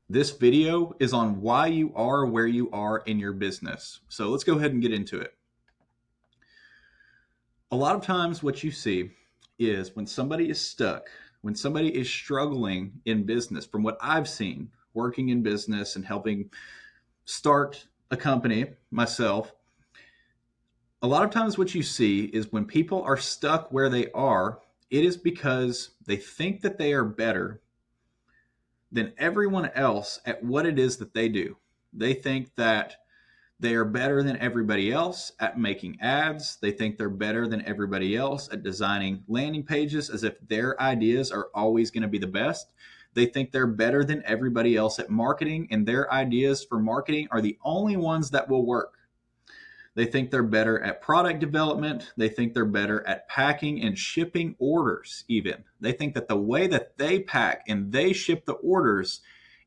This video is on why you are where you are in your business. So let's go ahead and get into it. A lot of times, what you see is when somebody is stuck, when somebody is struggling in business, from what I've seen working in business and helping start a company myself, a lot of times what you see is when people are stuck where they are, it is because they think that they are better than everyone else at what it is that they do. They think that they are better than everybody else at making ads. They think they're better than everybody else at designing landing pages as if their ideas are always going to be the best. They think they're better than everybody else at marketing, and their ideas for marketing are the only ones that will work. They think they're better at product development. They think they're better at packing and shipping orders, even. They think that the way that they pack and they ship the orders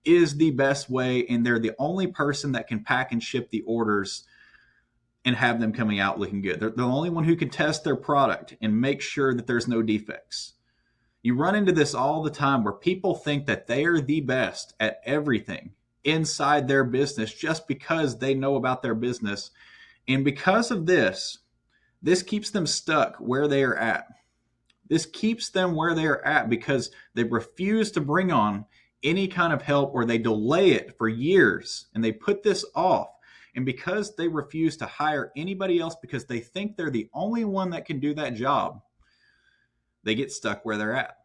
is the best way, and they're the only person that can pack and ship the orders and have them coming out looking good. They're the only one who can test their product and make sure that there's no defects. You run into this all the time where people think that they are the best at everything inside their business just because they know about their business. And because of this keeps them stuck where they are at. This keeps them where they are at because they refuse to bring on any kind of help, or they delay it for years and they put this off. And because they refuse to hire anybody else because they think they're the only one that can do that job, they get stuck where they're at.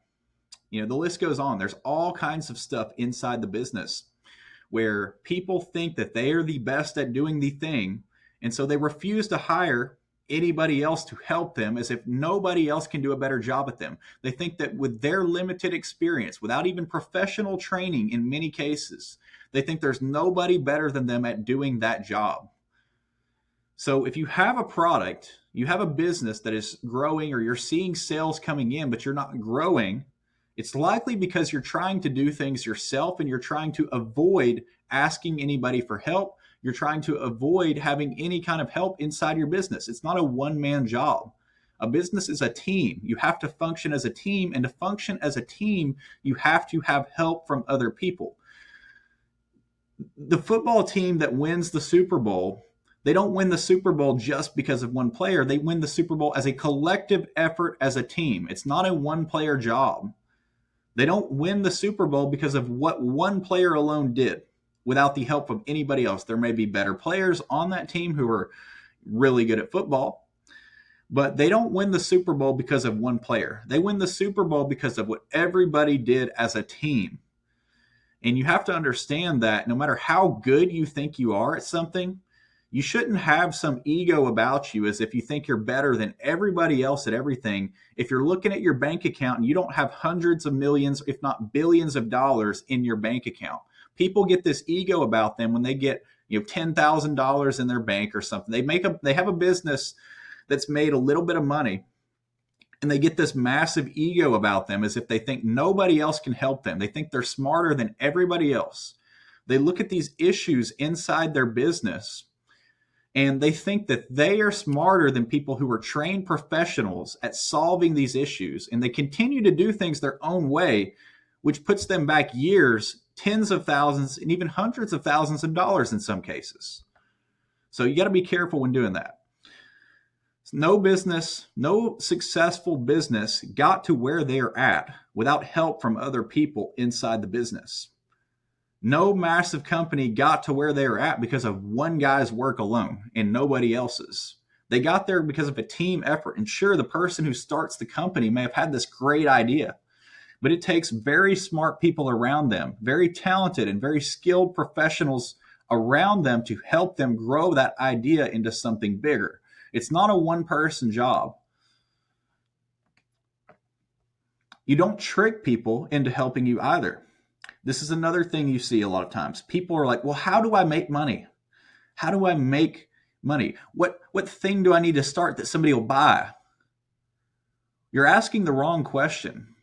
The list goes on. There's all kinds of stuff inside the business where people think that they are the best at doing the thing. And so they refuse to hire anybody else to help them, as if nobody else can do a better job at them. They think that with their limited experience, without even professional training in many cases, they think there's nobody better than them at doing that job. So if you have a product, you have a business that is growing, or you're seeing sales coming in, but you're not growing, it's likely because you're trying to do things yourself and you're trying to avoid asking anybody for help. You're trying to avoid having any kind of help inside your business. It's not a one-man job. A business is a team. You have to function as a team, and to function as a team, you have to have help from other people. The football team that wins the Super Bowl, they don't win the Super Bowl just because of one player. They win the Super Bowl as a collective effort as a team. It's not a one-player job. They don't win the Super Bowl because of what one player alone did without the help of anybody else. There may be better players on that team who are really good at football, but they don't win the Super Bowl because of one player. They win the Super Bowl because of what everybody did as a team. And you have to understand that no matter how good you think you are at something, you shouldn't have some ego about you as if you think you're better than everybody else at everything. If you're looking at your bank account and you don't have hundreds of millions, if not billions of dollars in your bank account, people get this ego about them when they get $10,000 in their bank or something. They have a business that's made a little bit of money, and they get this massive ego about them as if they think nobody else can help them. They think they're smarter than everybody else. They look at these issues inside their business and they think that they are smarter than people who are trained professionals at solving these issues. And they continue to do things their own way, which puts them back years, tens of thousands, and even hundreds of thousands of dollars in some cases. So you got to be careful when doing that. No business, no successful business got to where they're at without help from other people inside the business. No massive company got to where they were at because of one guy's work alone and nobody else's. They got there because of a team effort. And sure, the person who starts the company may have had this great idea, but it takes very smart people around them, very talented and very skilled professionals around them to help them grow that idea into something bigger. It's not a one-person job. You don't trick people into helping you either. This is another thing you see a lot of times. People are like, well, how do I make money? How do I make money? What thing do I need to start that somebody will buy? You're asking the wrong question.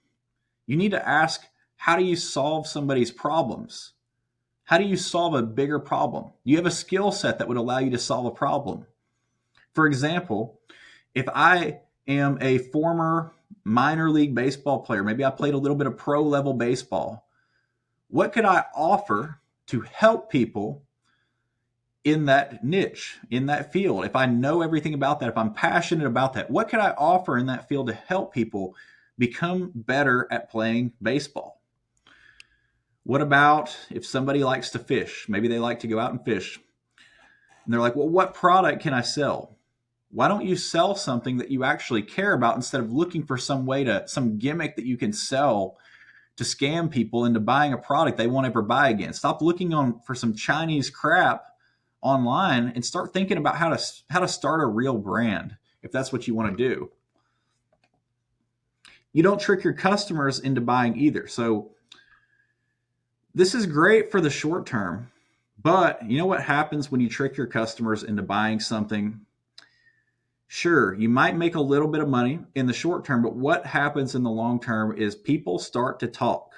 You need to ask, how do you solve somebody's problems? How do you solve a bigger problem? Do you have a skill set that would allow you to solve a problem? For example, if I am a former minor league baseball player, maybe I played a little bit of pro level baseball, what could I offer to help people in that niche, in that field. If I know everything about that, if I'm passionate about that, what can I offer in that field to help people become better at playing baseball? What about if somebody likes to fish? Maybe they like to go out and fish. And they're like, well, what product can I sell? Why don't you sell something that you actually care about instead of looking for some gimmick that you can sell to scam people into buying a product they won't ever buy again? Stop looking for some Chinese crap online and start thinking about how to start a real brand if that's what you want to do. You don't trick your customers into buying either. So this is great for the short term, but you know what happens when you trick your customers into buying something? Sure, you might make a little bit of money in the short term, but what happens in the long term is people start to talk.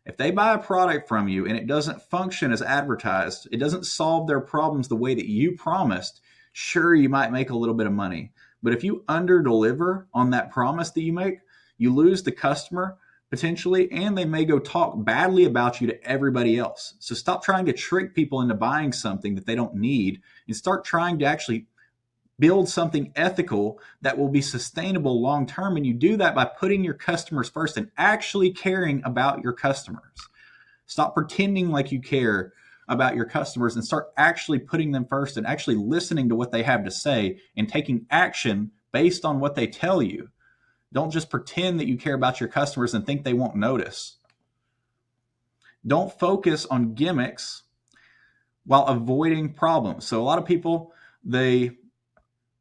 If they buy a product from you and it doesn't function as advertised, it doesn't solve their problems the way that you promised, sure, you might make a little bit of money. But if you underdeliver on that promise that you make, you lose the customer potentially, and they may go talk badly about you to everybody else. So stop trying to trick people into buying something that they don't need and start trying to actually build something ethical that will be sustainable long term. And you do that by putting your customers first and actually caring about your customers. Stop pretending like you care about your customers and start actually putting them first and actually listening to what they have to say and taking action based on what they tell you. Don't just pretend that you care about your customers and think they won't notice. Don't focus on gimmicks while avoiding problems. So a lot of people, they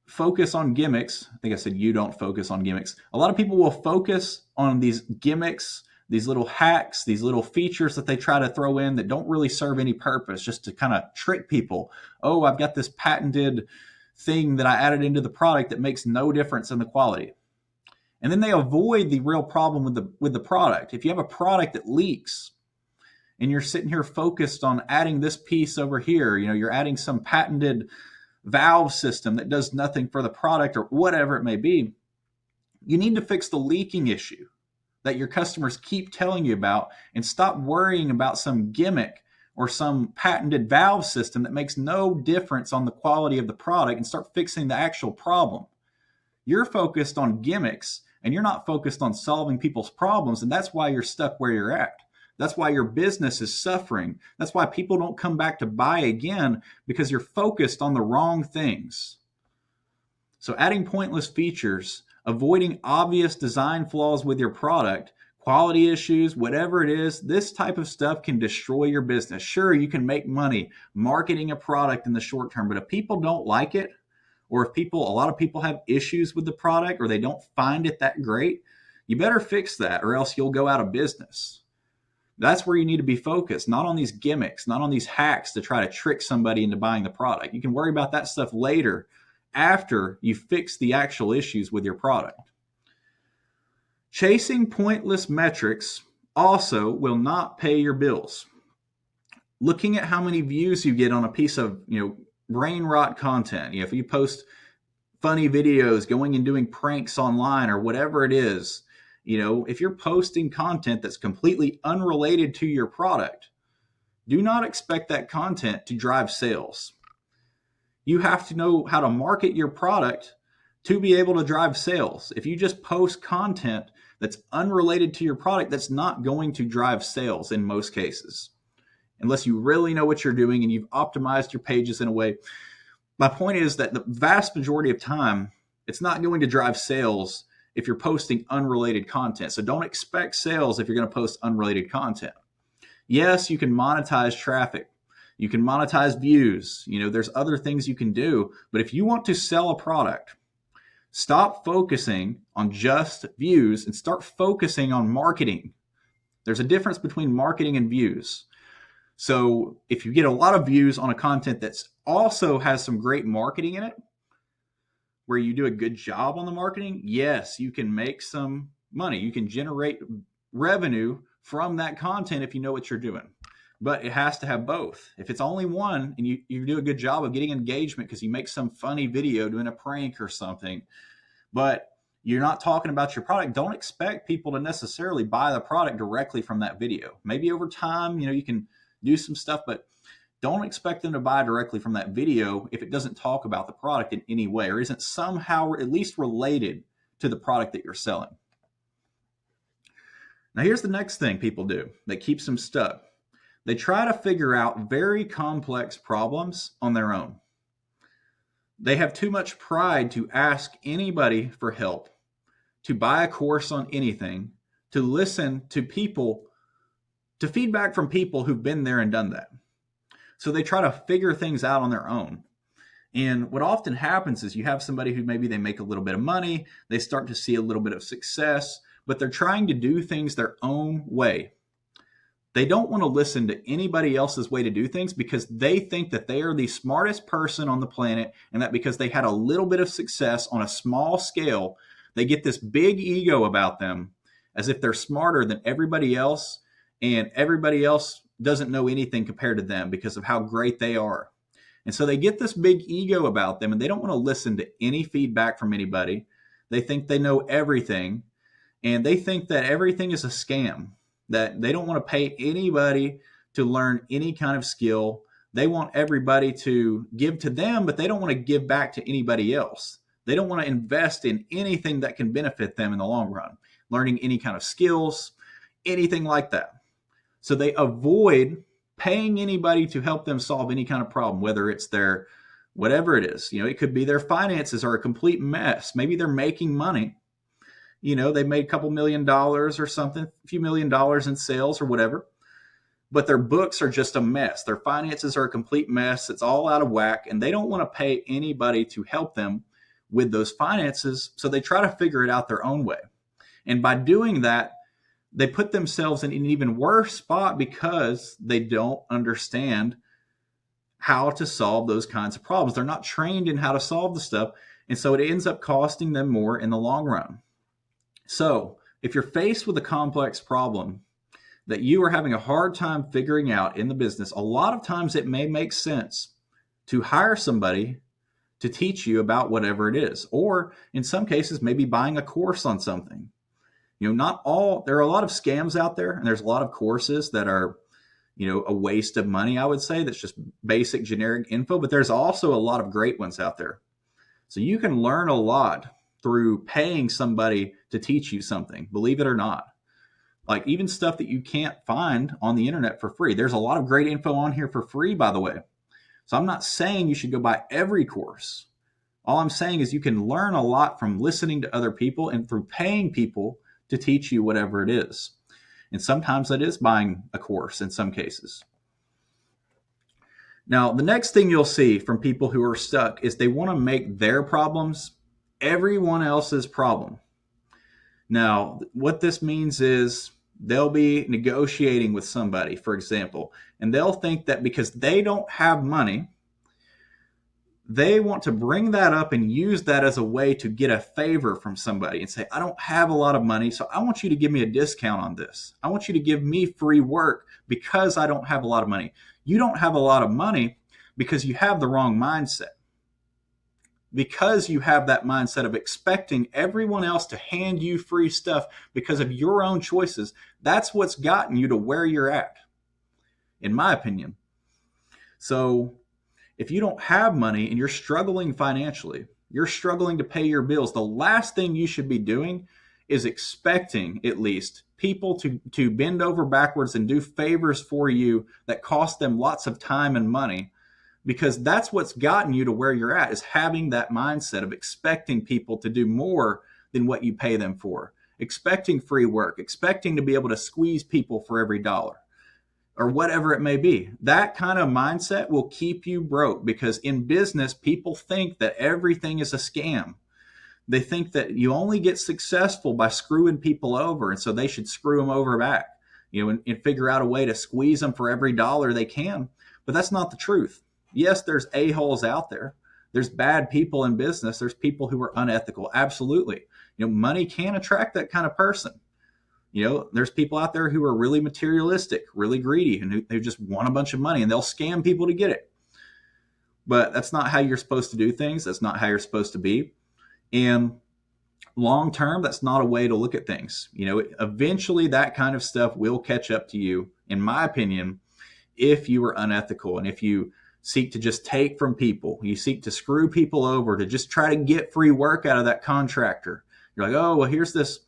focus on gimmicks. I think I said you don't focus on gimmicks. A lot of people will focus on these gimmicks, these little hacks, these little features that they try to throw in that don't really serve any purpose, just to kind of trick people. Oh, I've got this patented thing that I added into the product that makes no difference in the quality. And then they avoid the real problem with the product. If you have a product that leaks and you're sitting here focused on adding this piece over here, you're adding some patented valve system that does nothing for the product or whatever it may be, you need to fix the leaking issue that your customers keep telling you about and stop worrying about some gimmick or some patented valve system that makes no difference on the quality of the product and start fixing the actual problem. You're focused on gimmicks and you're not focused on solving people's problems, and that's why you're stuck where you're at. That's why your business is suffering. That's why people don't come back to buy again, because you're focused on the wrong things. So adding pointless features, avoiding obvious design flaws with your product, quality issues, whatever it is, this type of stuff can destroy your business. Sure, you can make money marketing a product in the short term, but if people don't like it, or if a lot of people have issues with the product or they don't find it that great, you better fix that or else you'll go out of business. That's where you need to be focused, not on these gimmicks, not on these hacks to try to trick somebody into buying the product. You can worry about that stuff later after you fix the actual issues with your product. Chasing pointless metrics also will not pay your bills. Looking at how many views you get on a piece of, brain rot content, if you post funny videos going and doing pranks online or whatever it is, if you're posting content that's completely unrelated to your product, do not expect that content to drive sales. You have to know how to market your product to be able to drive sales. If you just post content that's unrelated to your product, that's not going to drive sales in most cases, unless you really know what you're doing and you've optimized your pages in a way. My point is that the vast majority of time, it's not going to drive sales if you're posting unrelated content. So don't expect sales if you're going to post unrelated content. Yes, you can monetize traffic. You can monetize views. There's other things you can do. But if you want to sell a product, stop focusing on just views and start focusing on marketing. There's a difference between marketing and views. So if you get a lot of views on a content that's also has some great marketing in it, where you do a good job on the marketing, yes, you can make some money. You can generate revenue from that content if you know what you're doing. But it has to have both. If it's only one and you do a good job of getting engagement because you make some funny video doing a prank or something, but you're not talking about your product, don't expect people to necessarily buy the product directly from that video. Maybe over time, you can do some stuff, but don't expect them to buy directly from that video if it doesn't talk about the product in any way or isn't somehow at least related to the product that you're selling. Now, here's the next thing people do that keeps them stuck. They try to figure out very complex problems on their own. They have too much pride to ask anybody for help, to buy a course on anything, to listen to people, to feedback from people who've been there and done that. So they try to figure things out on their own. And what often happens is you have somebody who maybe they make a little bit of money, they start to see a little bit of success, but they're trying to do things their own way. They don't want to listen to anybody else's way to do things because they think that they are the smartest person on the planet, and that because they had a little bit of success on a small scale, they get this big ego about them as if they're smarter than everybody else, and everybody else doesn't know anything compared to them because of how great they are. And so they get this big ego about them, and they don't want to listen to any feedback from anybody. They think they know everything, and they think that everything is a scam, that they don't want to pay anybody to learn any kind of skill. They want everybody to give to them, but they don't want to give back to anybody else. They don't want to invest in anything that can benefit them in the long run, learning any kind of skills, anything like that. So they avoid paying anybody to help them solve any kind of problem, whether it's their, whatever it is. It could be their finances are a complete mess. Maybe they're making money. They made a couple $1,000,000 or something, a few $1,000,000 in sales or whatever, but their books are just a mess. Their finances are a complete mess. It's all out of whack, and they don't want to pay anybody to help them with those finances. So they try to figure it out their own way. And by doing that, they put themselves in an even worse spot because they don't understand how to solve those kinds of problems. They're not trained in how to solve the stuff. And so it ends up costing them more in the long run. So if you're faced with a complex problem that you are having a hard time figuring out in the business, a lot of times it may make sense to hire somebody to teach you about whatever it is. Or in some cases, maybe buying a course on something. There are a lot of scams out there, and there's a lot of courses that are, a waste of money, I would say. That's just basic generic info, but there's also a lot of great ones out there. So you can learn a lot through paying somebody to teach you something, believe it or not. Like even stuff that you can't find on the internet for free. There's a lot of great info on here for free, by the way. So I'm not saying you should go buy every course. All I'm saying is you can learn a lot from listening to other people and through paying people to teach you whatever it is. And sometimes that is buying a course in some cases. Now, the next thing you'll see from people who are stuck is they want to make their problems everyone else's problem. Now, what this means is they'll be negotiating with somebody, for example, and they'll think that because they don't have money, they want to bring that up and use that as a way to get a favor from somebody and say, I don't have a lot of money, so I want you to give me a discount on this. I want you to give me free work because I don't have a lot of money. You don't have a lot of money because you have the wrong mindset. Because you have that mindset of expecting everyone else to hand you free stuff because of your own choices, that's what's gotten you to where you're at, in my opinion. So if you don't have money and you're struggling financially, you're struggling to pay your bills, the last thing you should be doing is expecting at least people to bend over backwards and do favors for you that cost them lots of time and money, because that's what's gotten you to where you're at, is having that mindset of expecting people to do more than what you pay them for, expecting free work, expecting to be able to squeeze people for every dollar, or whatever it may be. That kind of mindset will keep you broke, because in business, people think that everything is a scam. They think that you only get successful by screwing people over, and so they should screw them over back, and figure out a way to squeeze them for every dollar they can. But that's not the truth. Yes, there's a-holes out there. There's bad people in business. There's people who are unethical. Absolutely. Money can attract that kind of person. There's people out there who are really materialistic, really greedy, and who just want a bunch of money, and they'll scam people to get it. But that's not how you're supposed to do things. That's not how you're supposed to be. And long term, that's not a way to look at things. Eventually that kind of stuff will catch up to you, in my opinion, if you are unethical and if you seek to just take from people, you seek to screw people over to just try to get free work out of that contractor. You're like, oh, well, here's this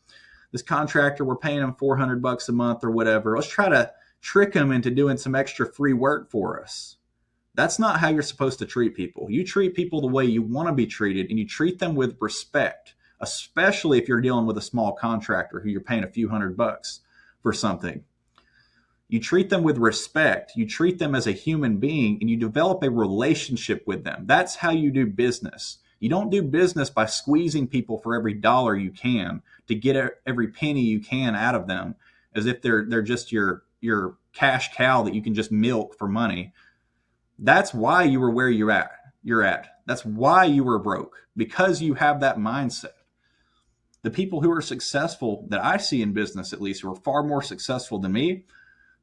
contractor, we're paying him $400 a month or whatever. Let's try to trick him into doing some extra free work for us. That's not how you're supposed to treat people. You treat people the way you want to be treated, and you treat them with respect, especially if you're dealing with a small contractor who you're paying a few $100 for something. You treat them with respect. You treat them as a human being, and you develop a relationship with them. That's how you do business. You don't do business by squeezing people for every dollar you can to get every penny you can out of them, as if they're just your cash cow that you can just milk for money. That's why you were where you're at. That's why you were broke, because you have that mindset. The people who are successful that I see in business, at least, who are far more successful than me,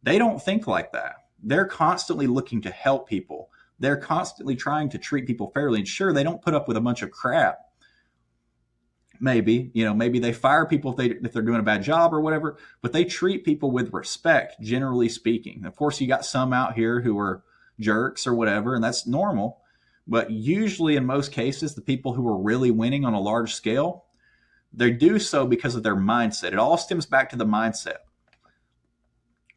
they don't think like that. They're constantly looking to help people. They're constantly trying to treat people fairly. And sure, they don't put up with a bunch of crap. Maybe they fire people if they're doing a bad job or whatever, but they treat people with respect, generally speaking. Of course, you got some out here who are jerks or whatever, and that's normal. But usually, in most cases, the people who are really winning on a large scale, they do so because of their mindset. It all stems back to the mindset.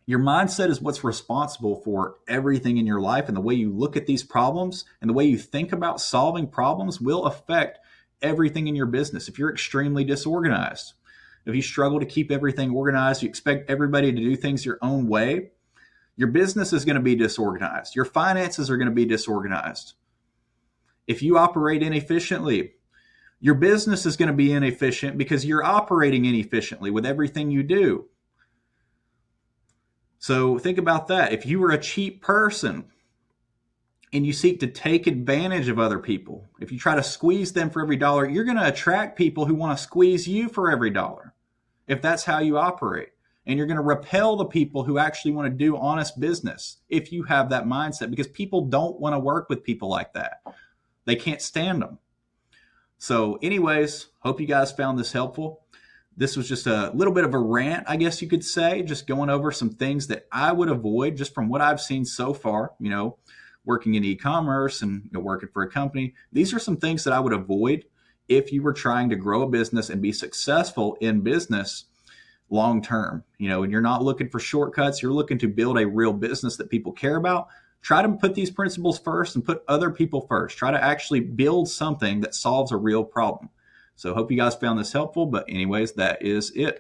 Your mindset is what's responsible for everything in your life, and the way you look at these problems and the way you think about solving problems will affect everything in your business. If you're extremely disorganized, if you struggle to keep everything organized, you expect everybody to do things your own way, your business is going to be disorganized. Your finances are going to be disorganized. If you operate inefficiently, your business is going to be inefficient because you're operating inefficiently with everything you do. So think about that. If you are a cheap person and you seek to take advantage of other people, if you try to squeeze them for every dollar, you're going to attract people who want to squeeze you for every dollar, if that's how you operate. And you're going to repel the people who actually want to do honest business if you have that mindset, because people don't want to work with people like that. They can't stand them. So anyways, hope you guys found this helpful. This was just a little bit of a rant, I guess you could say, just going over some things that I would avoid just from what I've seen so far, working in e-commerce and working for a company. These are some things that I would avoid if you were trying to grow a business and be successful in business long term, and you're not looking for shortcuts. You're looking to build a real business that people care about. Try to put these principles first and put other people first. Try to actually build something that solves a real problem. So hope you guys found this helpful. But anyways, that is it.